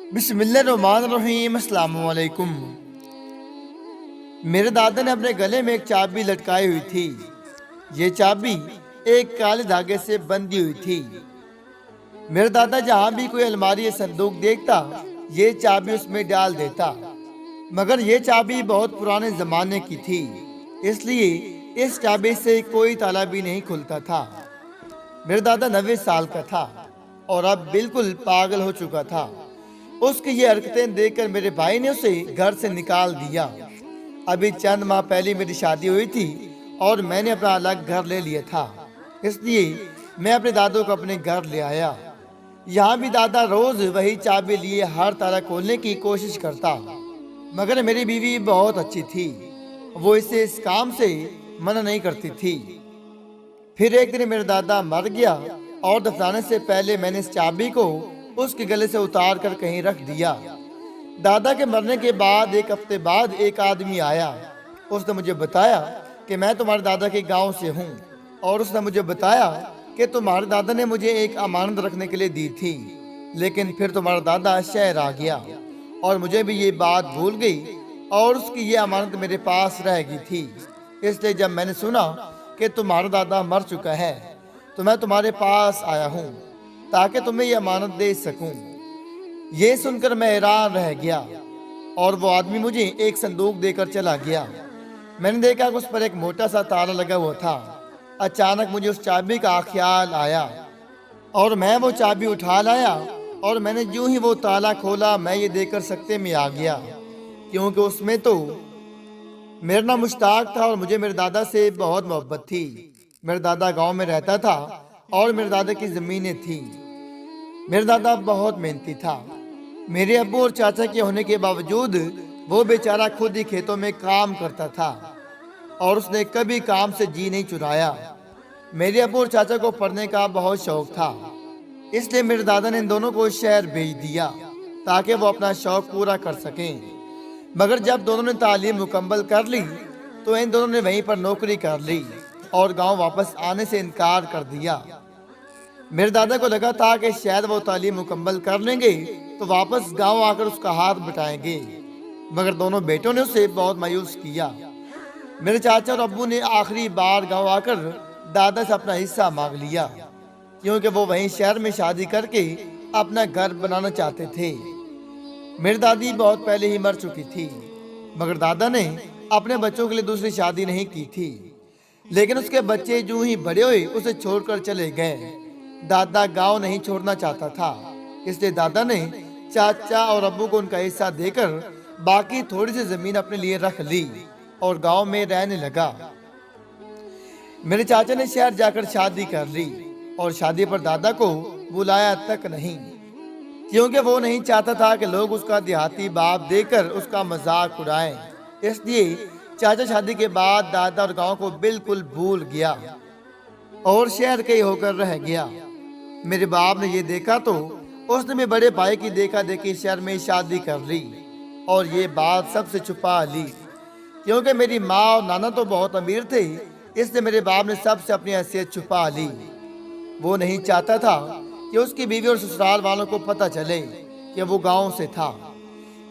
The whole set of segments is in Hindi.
बिस्मिल्लाहिर्रहमानिर्रहीम। अस्सलाम वालेकुम। मेरे दादा ने अपने गले में एक चाबी लटकाई हुई थी। ये चाबी एक काले धागे से बंधी हुई थी। मेरा दादा जहाँ भी कोई अलमारी या संदूक देखता, ये चाबी उसमें डाल देता। मगर ये चाबी बहुत पुराने जमाने की थी, इसलिए इस चाबी से कोई ताला भी नहीं खुलता था। मेरा दादा 90 साल का था और अब बिल्कुल पागल हो चुका था। उसकी ये हरकतें देखकर मेरे भाई ने उसे घर से निकाल दिया। अभी चंद माह पहले मेरी शादी हुई थी और मैंने अपना अलग घर ले लिया था, इसलिए मैं अपने दादू को अपने घर ले आया। यहाँ भी दादा रोज वही चाबी लिए हर ताला खोलने की कोशिश करता, मगर मेरी बीवी बहुत अच्छी थी, वो इसे इस काम से मना नहीं करती थी। फिर एक दिन मेरा दादा मर गया और दफनाने से पहले मैंने इस चाबी को उसके गले से उतार कर कहीं रख दिया। दादा के मरने के बाद एक हफ्ते बाद एक आदमी आया। उसने मुझे बताया कि मैं तुम्हारे दादा के गांव से हूँ और उसने मुझे बताया कि तुम्हारे दादा ने मुझे एक अमानत रखने के लिए दी थी, लेकिन फिर तुम्हारा दादा शहर आ गया और मुझे भी ये बात भूल गई और उसकी ये अमानत मेरे पास रह गई थी। इसलिए जब मैंने सुना कि तुम्हारा दादा मर चुका है तो मैं तुम्हारे पास आया हूँ ताकि तुम्हें यह अमानत दे सकूं। ये सुनकर मैं हैरान रह गया और वो आदमी मुझे एक संदूक देकर चला गया। मैंने देखा कि उस पर एक मोटा सा ताला लगा हुआ था। अचानक मुझे उस चाबी का ख्याल आया और मैं वो चाबी उठा लाया और मैंने यूं ही वो ताला खोला, मैं ये देखकर सकते में आ गया, क्योंकि उसमें तो मेरा नाम मुश्ताक था और मुझे मेरे दादा से बहुत मोहब्बत थी। मेरा दादा गांव में रहता था और मेरे दादा की ज़मीनें थी। मेरा दादा बहुत मेहनती था। मेरे अब्बू और चाचा के होने के बावजूद वो बेचारा खुद ही खेतों में काम करता था और उसने कभी काम से जी नहीं चुराया। मेरे अब्बू और चाचा को पढ़ने का बहुत शौक था, इसलिए मेरे दादा ने इन दोनों को शहर भेज दिया ताकि वो अपना शौक पूरा कर सकें। मगर जब दोनों ने तालीम मुकम्मल कर ली तो इन दोनों ने वहीं पर नौकरी कर ली और गांव वापस आने से इनकार कर दिया। मेरे दादा को लगा था कि शायद वो तालीम मुकम्मल कर लेंगे तो वापस गांव आकर उसका हाथ बटाएंगे, मगर दोनों बेटों ने उसे बहुत मायूस किया। मेरे चाचा और अब्बू ने आखिरी बार गांव आकर दादा से अपना हिस्सा मांग लिया, क्योंकि वो वहीं शहर में शादी करके अपना घर बनाना चाहते थे। मेरी दादी बहुत पहले ही मर चुकी थी, मगर दादा ने अपने बच्चों के लिए दूसरी शादी नहीं की थी। लेकिन उसके बच्चे जो ही बड़े हुए उसे छोड़कर चले गए। दादा गांव नहीं छोड़ना चाहता था, इसलिए दादा ने चाचा और अब्बू को उनका हिस्सा देकर बाकी थोड़ी सी जमीन अपने लिए रख ली और गांव में रहने लगा। मेरे चाचा ने शहर जाकर शादी कर ली और शादी पर दादा को बुलाया तक नहीं, क्योंकि वो नहीं चाहता था कि लोग उसका देहाती बाप देकर उसका मजाक उड़ाएं। इसलिए चाचा शादी के बाद दादा और गांव को बिल्कुल भूल गया और शहर के ही होकर रह गया। मेरे बाप ने ये देखा तो उसने भी बड़े भाई की देखा देखी शहर में शादी कर ली और ये बात सबसे छुपा ली, क्योंकि मेरी माँ और नाना तो बहुत अमीर थे, इसलिए मेरे बाप ने सबसे अपनी हैसियत छुपा ली। वो नहीं चाहता था कि उसकी बीवी और ससुराल वालों को पता चले कि वो गांव से था,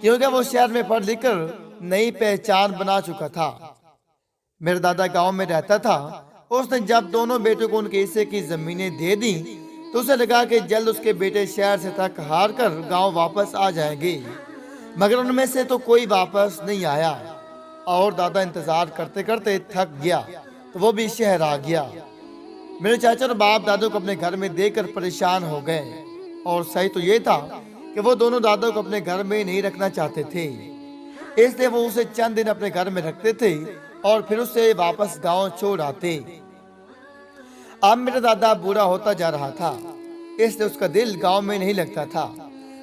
क्योंकि वो शहर में पढ़ लिख कर नई पहचान बना चुका था। मेरा दादा गांव में रहता था। उसने जब दोनों बेटों को उनके हिस्से की जमीनें दे दी तो उसे लगा कि जल्द उसके बेटे शहर से थक हार कर गांव वापस आ जाएंगे, मगर उनमें से तो कोई वापस नहीं आया और दादा इंतजार करते करते थक गया तो वो भी शहर आ गया। मेरे चाचा और बाप दादू को अपने घर में देखकर परेशान हो गए और सही तो ये था कि वो दोनों दादू को अपने घर में नहीं रखना चाहते थे, इसलिए वो उसे चंद दिन अपने घर में रखते थे और फिर उसे वापस गांव छोड़ आते। अब मेरा दादा बूढ़ा होता जा रहा था, इसलिए उसका दिल गांव में नहीं लगता था।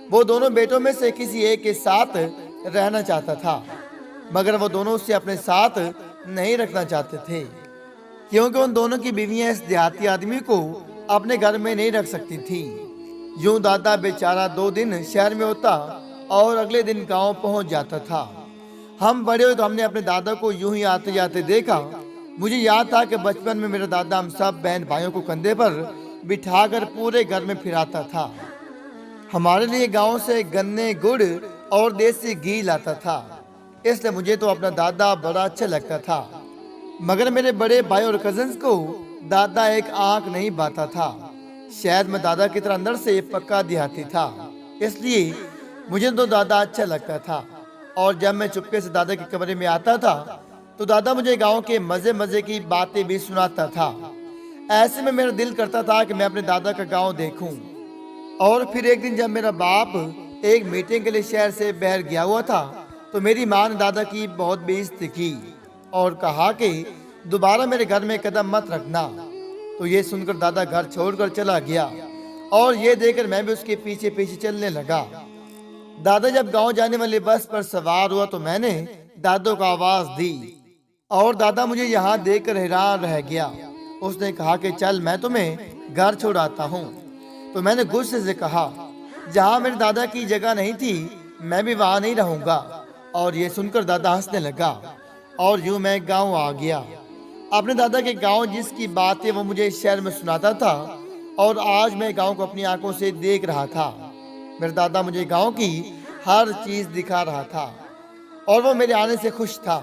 वो दोनों बेटों में से किसी एक के साथ रहना चाहता था, मगर वो दोनों उसे अपने साथ नहीं रखना चाहते थे, क्योंकि उन दोनों की बीवियां इस देहाती आदमी को अपने घर में नहीं रख सकती थी। यूं दादा बेचारा 2 दिन शहर में होता और अगले दिन गांव पहुंच जाता था। हम बड़े हुए तो हमने अपने दादा को यूं ही आते जाते देखा। मुझे याद था कि बचपन में मेरा दादा हम सब बहन भाइयों को कंधे पर बिठाकर पूरे घर में फिराता था। हमारे लिए गांव से गन्ने, गुड़ और देसी घी लाता था। इसलिए मुझे तो अपना दादा बड़ा अच्छा लगता था। मगर मेरे बड़े भाई और कजिन्स को दादा एक आंख नहीं बाता था। शायद मैं दादा की तरह अंदर से पक्का देहाती था, इसलिए मुझे तो दादा अच्छा लगता था। और जब मैं चुपके से दादा के कमरे में आता था तो दादा मुझे गांव के मजे मजे की बातें भी सुनाता था। ऐसे में मेरा दिल करता था कि मैं अपने दादा का गांव देखूं। और फिर एक दिन जब मेरा बाप एक मीटिंग के लिए शहर से बाहर गया हुआ था तो मेरी माँ ने दादा की बहुत बेइज्जती की और कहा कि दोबारा मेरे घर में कदम मत रखना। तो ये सुनकर दादा घर छोड़कर चला गया और ये देखकर मैं भी उसके पीछे पीछे चलने लगा। दादा जब गांव जाने वाली बस पर सवार हुआ तो मैंने दादो को आवाज दी और दादा मुझे यहाँ देखकर हैरान रह गया। उसने कहा कि चल मैं तुम्हें घर छोड़ाता हूँ। तो मैंने गुस्से से कहा, जहाँ मेरे दादा की जगह नहीं थी मैं भी वहाँ नहीं रहूंगा। और ये सुनकर दादा हंसने लगा और यूं मैं गांव आ गया। अपने दादा के गांव जिसकी बातें वो मुझे शहर में सुनाता था और आज मैं गांव को अपनी आंखों से देख रहा था। मेरा दादा मुझे गांव की हर चीज दिखा रहा था और वो मेरे आने से खुश था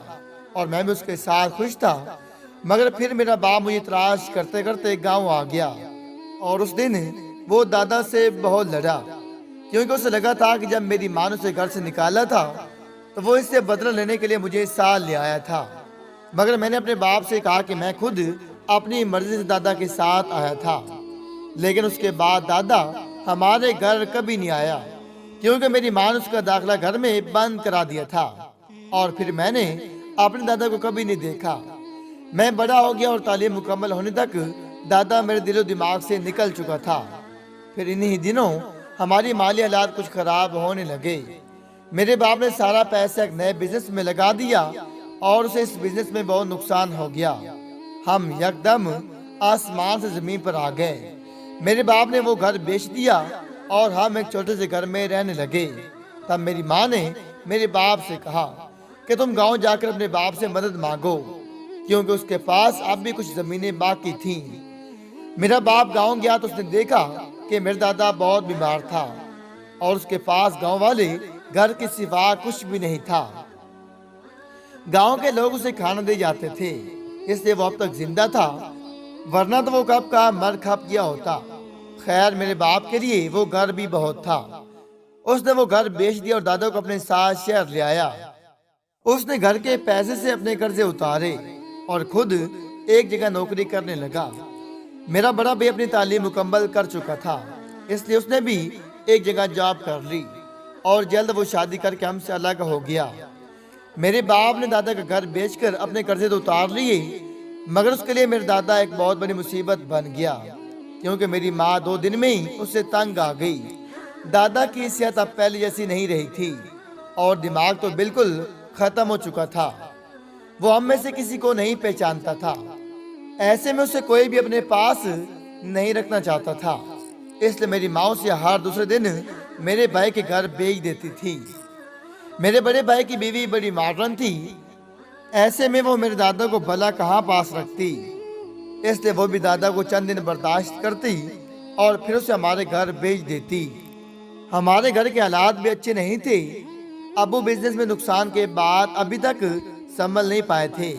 और मैं भी उसके साथ खुश था। मगर फिर मेरा बाप मुझे तलाश करते करते गांव आ गया और उस दिन वो दादा से बहुत लड़ा, क्योंकि उसे लगा था कि जब मेरी माँ ने उसे घर से निकाला था तो वो इससे बदला लेने के लिए मुझे साथ ले आया था। मगर मैंने अपने बाप से कहा कि मैं खुद अपनी मर्जी से दादा के साथ आया था। लेकिन उसके बाद दादा हमारे घर कभी नहीं आया, क्योंकि मेरी माँ ने उसका दाखिला घर में बंद करा दिया था। और फिर मैंने अपने दादा को कभी नहीं देखा। मैं बड़ा हो गया और तालीम मुकम्मल होने तक दादा मेरे दिलो दिमाग से निकल चुका था। फिर इन्हीं दिनों हमारी माली हालात कुछ खराब होने लगे। मेरे बाप ने सारा पैसा एक नए बिजनेस में लगा दिया और उसे इस बिजनेस में बहुत नुकसान हो गया। हम यकदम आसमान से जमीन पर आ गए। मेरे बाप ने वो घर बेच दिया और हम एक छोटे से घर में रहने लगे। तब मेरी माँ ने मेरे बाप से कहा कि तुम गांव जाकर अपने बाप से मदद मांगो, क्योंकि उसके पास अब भी कुछ जमीनें बाकी थीं। मेरा बाप गांव गया तो उसने देखा कि मेरा दादा बहुत बीमार था और उसके पास गांव वाले घर के सिवा कुछ भी नहीं था। गांव के लोग उसे खाना दे जाते थे, इसलिए वो अब तक जिंदा था, वरना तो वो कब का मर खप गया होता। खैर मेरे बाप के लिए वो घर भी बहुत था। उसने वो घर बेच दिया और दादा को अपने साथ शहर ले आया। उसने घर के पैसे से अपने कर्जे उतारे और खुद एक जगह नौकरी करने लगा। मेरा बड़ा भाई अपनी तालीम मुकम्मल कर चुका था, इसलिए उसने भी एक जगह जॉब कर ली और जल्द वो शादी करके हमसे अलग हो गया। मेरे बाप ने दादा का घर बेचकर अपने कर्जे तो उतार लिए, मगर उसके लिए मेरे दादा एक बहुत बड़ी मुसीबत बन गया, क्योंकि मेरी माँ 2 दिन में ही उससे तंग आ गई। दादा की सेहत अब पहले जैसी नहीं रही थी और दिमाग तो बिल्कुल खत्म हो चुका था। वो हम में से किसी को नहीं पहचानता था। ऐसे में उसे कोई भी अपने पास नहीं रखना चाहता था, इसलिए मेरी माँ उसे हर दूसरे दिन मेरे भाई के घर भेज देती थी। मेरे बड़े भाई की बीवी बड़ी मॉडर्न थी, ऐसे में वो मेरे दादा को भला कहाँ पास रखती, इसलिए वो भी दादा को चंद दिन बर्दाश्त करती और फिर उसे हमारे घर भेज देती। हमारे घर के हालात भी अच्छे नहीं थे। अबू बिजनेस में नुकसान के बाद अभी तक संभल नहीं पाए थे,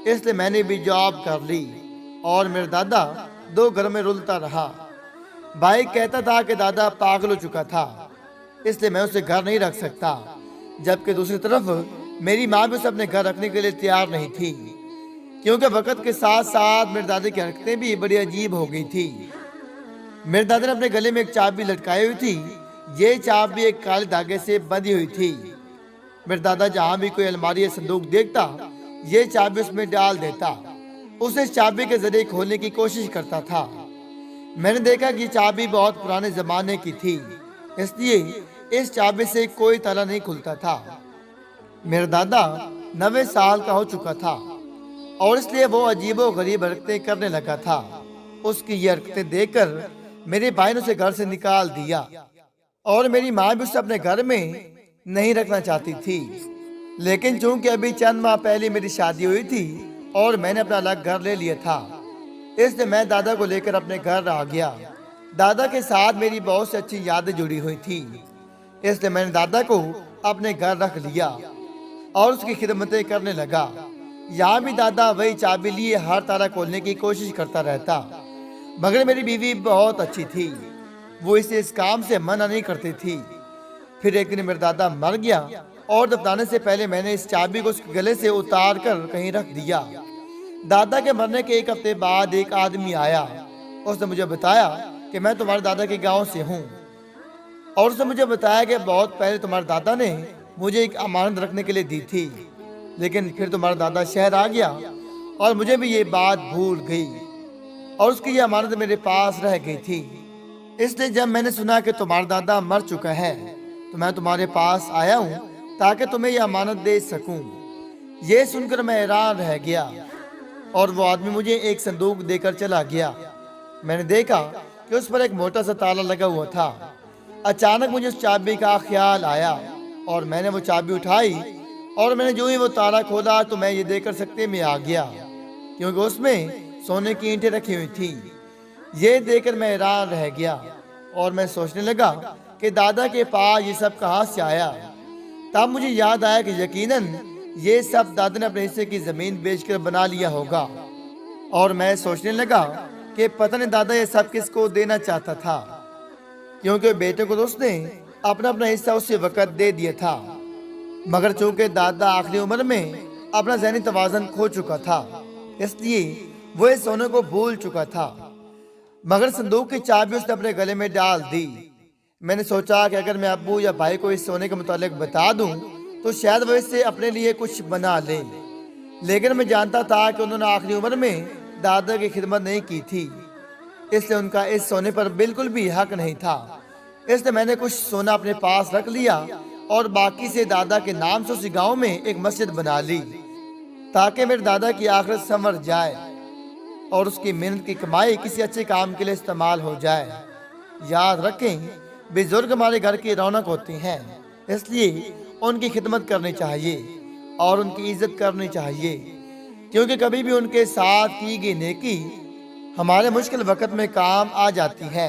इसलिए मैंने भी जॉब कर ली और मेरा दादा 2 घर में रुलता रहा। भाई कहता था कि दादा पागल हो चुका था, इसलिए मैं उसे घर नहीं रख सकता, जबकि दूसरी तरफ मेरी माँ भी उसे अपने घर रखने के लिए तैयार नहीं थी, क्योंकि वक्त के साथ साथ मेरे दादा की हरकतें भी बड़ी अजीब हो गई थी। मेरे दादा ने अपने गले में एक चाबी लटकाई हुई थी। ये चाबी एक काले धागे से बंधी हुई थी। मेरे दादा जहाँ भी कोई अलमारी या संदूक देखता, ये चाबी उसमें डाल देता। उसे इस चाबी के जरिए खोलने की कोशिश करता था। मैंने देखा कि चाबी बहुत पुराने जमाने की थी, इसलिए इस चाबी से कोई ताला नहीं खुलता था। मेरा दादा 90 साल का हो चुका था और इसलिए वो अजीबो गरीब हरकतें करने लगा था। उसकी ये हरकतें देखकर मेरे भाई ने उसे घर से निकाल दिया और मेरी माँ भी उसे अपने घर में नहीं रखना चाहती थी। लेकिन चूंकि अभी चंद माह पहले मेरी शादी हुई थी और मैंने अपना अलग घर ले लिया था, इसलिए मैं दादा को लेकर अपने घर आ गया। दादा के साथ मेरी बहुत सी अच्छी यादें जुड़ी हुई थी, इसलिए मैंने दादा को अपने घर रख लिया और उसकी खिदमतें करने लगा। यहाँ भी दादा वही चाबी लिए हर ताला खोलने की कोशिश करता रहता, मगर मेरी बीवी बहुत अच्छी थी, वो इस काम से मना नहीं करती थी। फिर एक दिन मेरा दादा मर गया और दफनाने से पहले मैंने इस चाबी को उसके गले से उतार कर कहीं रख दिया। दादा के मरने के एक हफ्ते बाद एक आदमी आया। उसने मुझे बताया कि मैं तुम्हारे दादा के गांव से हूँ, और उसने मुझे बताया कि बहुत पहले तुम्हारे दादा ने मुझे एक अमानत रखने के लिए दी थी, लेकिन फिर तुम्हारा दादा शहर आ गया और मुझे भी ये बात भूल गई और उसकी ये अमानत मेरे पास रह गई थी। इसलिए जब मैंने सुना कि तुम्हारा दादा मर चुका है तो मैं तुम्हारे पास आया हूँ ताकि तुम्हें यह अमानत दे सकूं। ये सुनकर मैं हैरान रह गया और वो आदमी मुझे एक संदूक देकर चला गया। मैंने देखा कि उस पर एक मोटा सा ताला लगा हुआ था। अचानक मुझे उस चाबी का ख्याल आया और मैंने वो चाबी उठाई और मैंने जो ही वो ताला खोला तो मैं ये देखकर सकते में आ गया, क्योंकि उसमें सोने की ईंटें रखी हुई थी। ये देखकर मैं हैरान रह गया और मैं सोचने लगा कि दादा के पास ये सब कहाँ से आया। तब मुझे याद आया कि यकीनन ये सब दादा ने अपने हिस्से की जमीन बेचकर बना लिया होगा, और मैं सोचने लगा कि पता नहीं दादा ये सब किसको देना चाहता था, क्योंकि बेटे को तो उसने अपना अपना हिस्सा उसी वक्त दे दिया था। मगर चूंकि दादा आखिरी उम्र में अपना ज़हनी तवाज़ुन खो चुका था, इसलिए वो इस सोने को भूल चुका था। मगर संदूक की चाबी उसने अपने गले में डाल दी। मैंने सोचा कि अगर मैं अब्बू या भाई को इस सोने के मुतालिक बता दूं तो शायद वो इससे अपने लिए कुछ बना ले, लेकिन मैं जानता था कि उन्होंने आखिरी उम्र में दादा की खिदमत नहीं की थी, इसलिए उनका इस सोने पर बिल्कुल भी हक नहीं था। इसलिए मैंने कुछ सोना अपने पास रख लिया और बाकी से दादा के नाम से उसी गांव में एक मस्जिद बना ली, ताकि मेरे दादा की आखिरत संवर जाए और उसकी मेहनत की कमाई किसी अच्छे काम के लिए इस्तेमाल हो जाए। याद रखें, बुजुर्ग हमारे घर की रौनक होती हैं, इसलिए उनकी खिदमत करनी चाहिए और उनकी इज्जत करनी चाहिए, क्योंकि कभी भी उनके साथ की गई नेकी हमारे मुश्किल वक्त में काम आ जाती है।